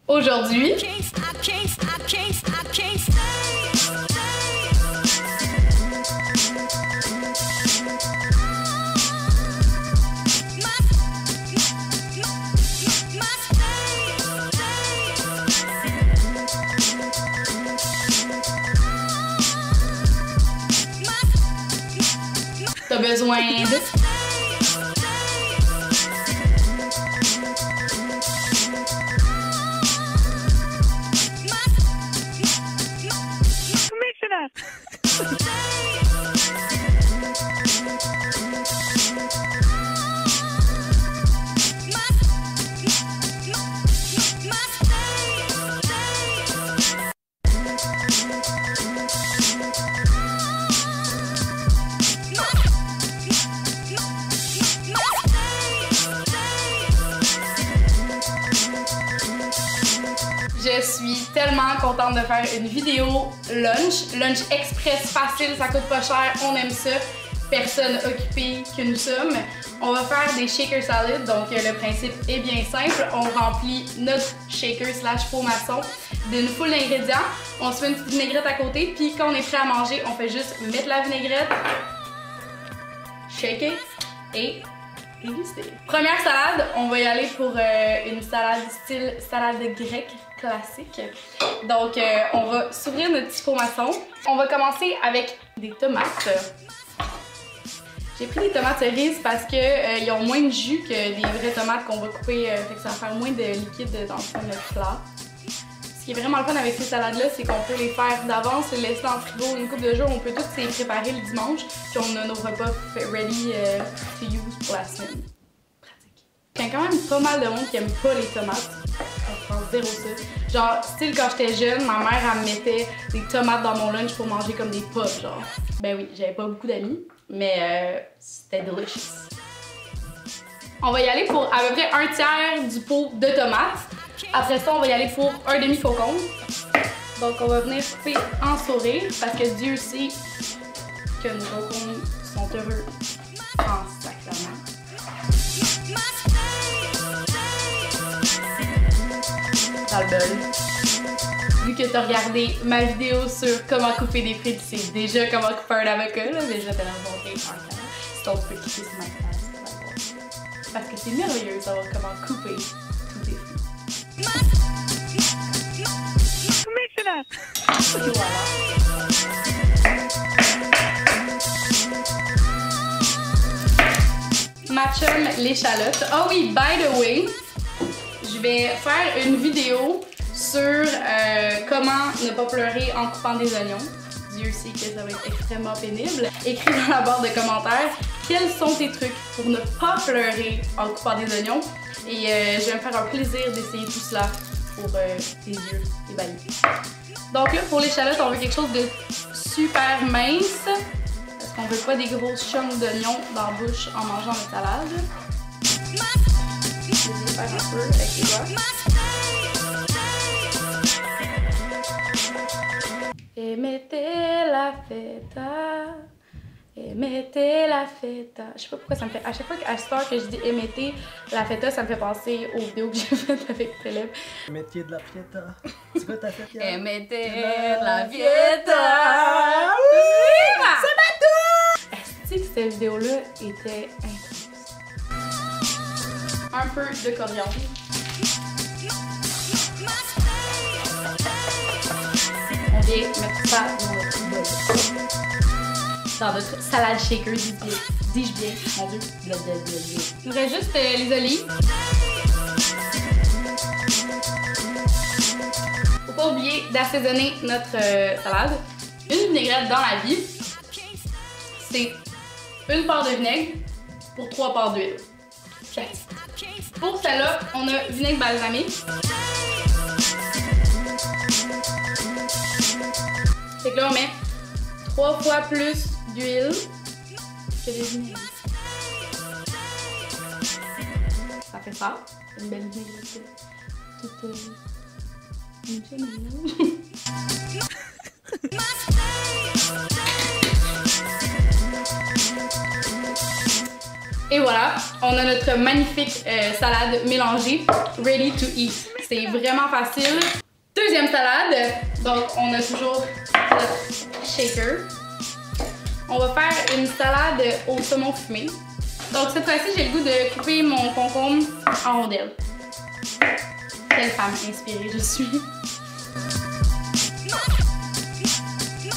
Aujourd'hui, t'as besoin de... Je suis tellement contente de faire une vidéo lunch express facile, ça coûte pas cher, on aime ça, personne occupée que nous sommes. On va faire des shaker salad, donc le principe est bien simple, on remplit notre shaker slash pot maçon d'une foule d'ingrédients, on se fait une petite vinaigrette à côté, puis quand on est prêt à manger, on fait juste mettre la vinaigrette, shaker et déguster. Première salade, on va y aller pour une salade style salade grecque classique. Donc on va s'ouvrir notre petit pot maçon. On va commencer avec des tomates. J'ai pris des tomates cerises parce qu'ils ont moins de jus que des vraies tomates qu'on va couper, fait que ça va faire moins de liquide dans le fond de notre plat. Ce qui est vraiment le fun avec ces salades-là, c'est qu'on peut les faire d'avance, les laisser dans le frigo une couple de jours, on peut toutes les préparer le dimanche, puis on a nos repas ready to use pour la semaine. Pratique. Il y a quand même pas mal de monde qui aime pas les tomates. Je pense zéro ça. Genre, style quand j'étais jeune, ma mère elle me mettait des tomates dans mon lunch pour manger comme des potes, genre. Ben oui, j'avais pas beaucoup d'amis, mais c'était delicious. On va y aller pour à peu près un tiers du pot de tomates. Après ça, on va y aller pour un demi-faucon. Donc, on va venir couper en sourire parce que Dieu sait que nos faucons sont heureux en sacrement. Dans le bol. Vu que tu as regardé ma vidéo sur comment couper des frites, tu sais déjà comment couper un avocat, là, déjà t'as rencontré un canal. Sinon, tu peux cliquer sur ma page. Parce que c'est merveilleux de savoir comment couper tous tes fruits. Et voilà. Ma chum, l'échalote. Ah oui, by the way, je vais faire une vidéo sur comment ne pas pleurer en coupant des oignons. Dieu sait que ça va être extrêmement pénible. Écris dans la barre de commentaires quels sont tes trucs pour ne pas pleurer en coupant des oignons. Et je vais me faire un plaisir d'essayer tout cela pour tes yeux ébahis. Donc là, pour l'échalote, on veut quelque chose de super mince. Parce qu'on veut pas des grosses chunks d'oignons dans la bouche en mangeant notre salade. Je vais les faire un peu avec les doigts. Et mettez la feta. Et mettez la feta. Je sais pas pourquoi ça me fait. À chaque fois qu'à cette heure que je dis émettez la feta, ça me fait penser aux vidéos que j'ai faites avec Philippe. Émettez de la feta. C'est quoi ta feta? Émettez la feta. C'est ma tour! Est-ce que cette vidéo-là était intense? Un peu de coriandre. On vient mettre ça dans notre bol. Dans notre salade shaker, dis-je bien, mon Dieu. Il me reste juste les olives. Faut pas oublier d'assaisonner notre salade. Une vinaigrette dans la vie, c'est une part de vinaigre pour 3 parts d'huile. Pour celle-là, on a vinaigre balsamique. Fait que là, on met 3 fois plus d'huile que des vinaigres. Ça fait ça. Une belle vinaigrette. Toute une semaine. Et voilà, on a notre magnifique salade mélangée, ready to eat. C'est vraiment facile. Deuxième salade, donc on a toujours notre shaker. On va faire une salade au saumon fumé. Donc cette fois-ci, j'ai le goût de couper mon concombre en rondelles. Quelle femme inspirée je suis.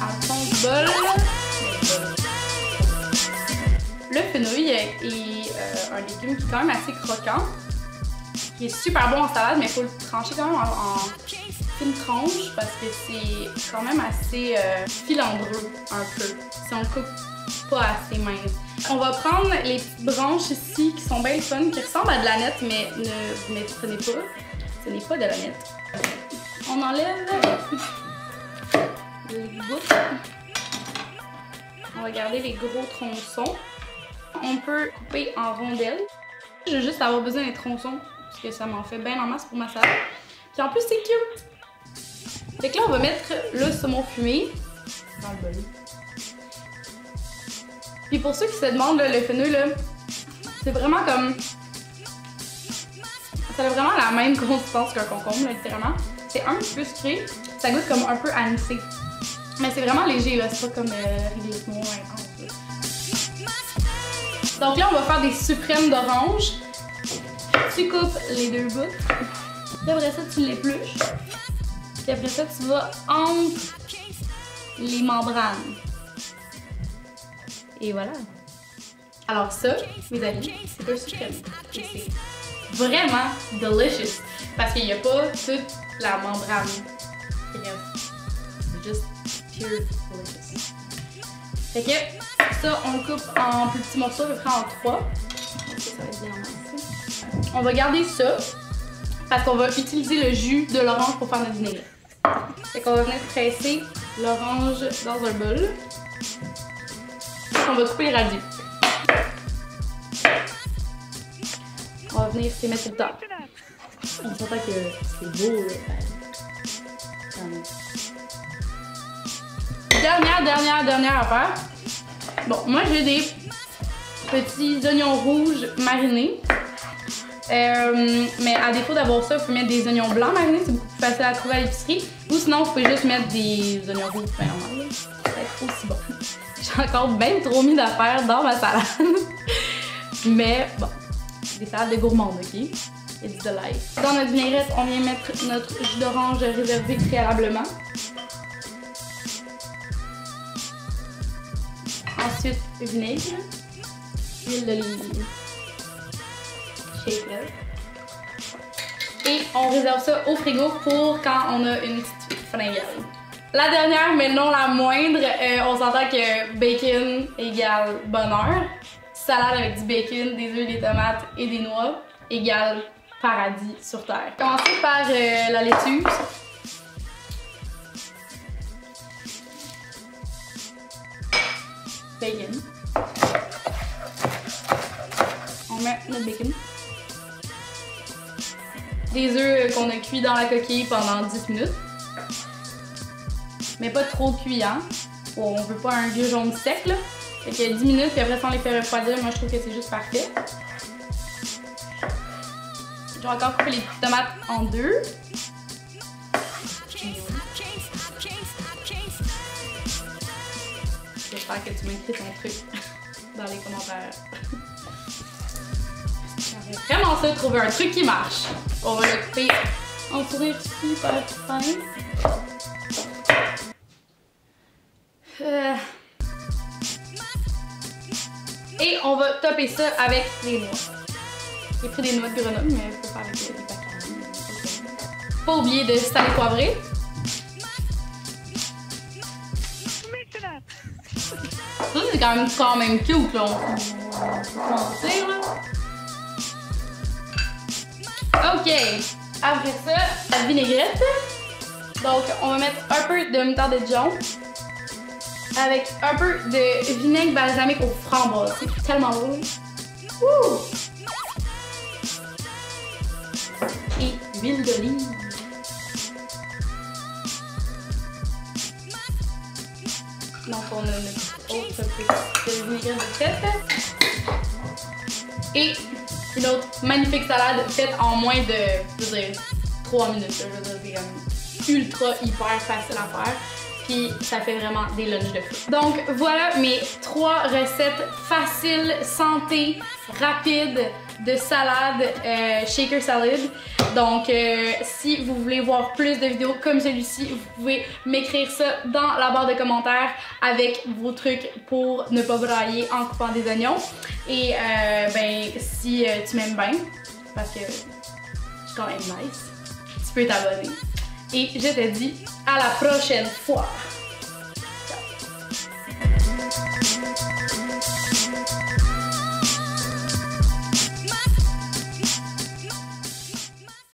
À fond du bol. Le fenouil est un légume qui est quand même assez croquant, qui est super bon en salade, mais il faut le trancher quand même en fines tranches parce que c'est quand même assez filandreux un peu, si on le coupe pas assez mince. On va prendre les petites branches ici qui sont bien fun, qui ressemblent à de la nette, mais ne vous méprenez pas, ce n'est pas de la nette. On enlève les gouttes. On va garder les gros tronçons. On peut couper en rondelles. Je vais juste avoir besoin des tronçons parce que ça m'en fait bien en masse pour ma salade. Puis en plus, c'est cute. Fait que là, on va mettre le saumon fumé dans le bol. Puis pour ceux qui se demandent, là, le fenouil, là, c'est vraiment comme... Ça a vraiment la même consistance qu'un concombre, là, littéralement. C'est un petit peu sucré. Ça goûte comme un peu anisé. Mais c'est vraiment léger, là. C'est pas comme ridiculement intense, là. Donc là, on va faire des suprêmes d'orange. Tu coupes les deux bouts. Puis après ça, tu l'épluches. Puis après ça, tu vas entre les membranes. Et voilà. Alors ça, mes amis, c'est un suprême. Et c'est vraiment delicious. Parce qu'il n'y a pas toute la membrane. C'est juste pure delicious. Fait que ça, on le coupe en plus petits morceaux, à peu près en 3. Ça va être bien en masse. On va garder ça parce qu'on va utiliser le jus de l'orange pour faire notre vinaigrette. Fait qu'on va venir presser l'orange dans un bol. On va couper les radis. On va venir s'y mettre sur le top. On s'entend que c'est beau, là. Dernière affaire. Bon, moi j'ai des petits oignons rouges marinés. Mais à défaut d'avoir ça, vous pouvez mettre des oignons blancs marinés, c'est beaucoup plus facile à trouver à l'épicerie. Ou sinon, vous pouvez juste mettre des oignons rouges bien normaux. Ça va être aussi bon. J'ai encore bien trop mis d'affaires dans ma salade. Mais bon, des salades de gourmandes, ok? It's the life. Dans notre vinaigrette, on vient mettre notre jus d'orange réservé préalablement. Ensuite, vinaigre, huile d'olive, shaker. Et on réserve ça au frigo pour quand on a une petite fringale. La dernière, mais non la moindre, on s'entend que bacon égale bonheur. Salade avec du bacon, des œufs, des tomates et des noix égale paradis sur terre. Commencer par la laitue. Bacon. On met notre bacon. Des œufs qu'on a cuits dans la coquille pendant 10 minutes. Mais pas trop cuits, hein? On veut pas un vieux jaune sec, là. Fait que 10 minutes, puis après ça, on les fait refroidir. Moi, je trouve que c'est juste parfait. J'ai encore coupé les petites tomates en deux. J'espère que tu m'écris ton truc dans les commentaires. J'aimerais vraiment ça de trouver un truc qui marche. On va le couper en fourrure super fin. Et on va topper ça avec des noix. J'ai pris des noix de Grenoble, mais je peux faire avec des pacans. Pas oublier de saler poivrer. Ça, c'est quand même cute, là. On peut mentir, là. OK. Après ça, la vinaigrette. Donc, on va mettre un peu de moutarde de Dijon avec un peu de vinaigre balsamique aux framboises. C'est tellement beau. Wouh! Et huile d'olive. Donc, on a notre autre petite vinaigrette de tête. Et une autre magnifique salade faite en moins de, je veux dire, 3 minutes. Je veux dire, c'est comme ultra hyper facile à faire. Puis ça fait vraiment des lunchs de fou. Donc voilà mes 3 recettes faciles, santé, rapides de salade, shaker salad. Donc si vous voulez voir plus de vidéos comme celui-ci, vous pouvez m'écrire ça dans la barre de commentaires avec vos trucs pour ne pas brailler en coupant des oignons. Et ben si tu m'aimes bien, parce que je suis quand même nice, tu peux t'abonner. Et je te dis à la prochaine fois!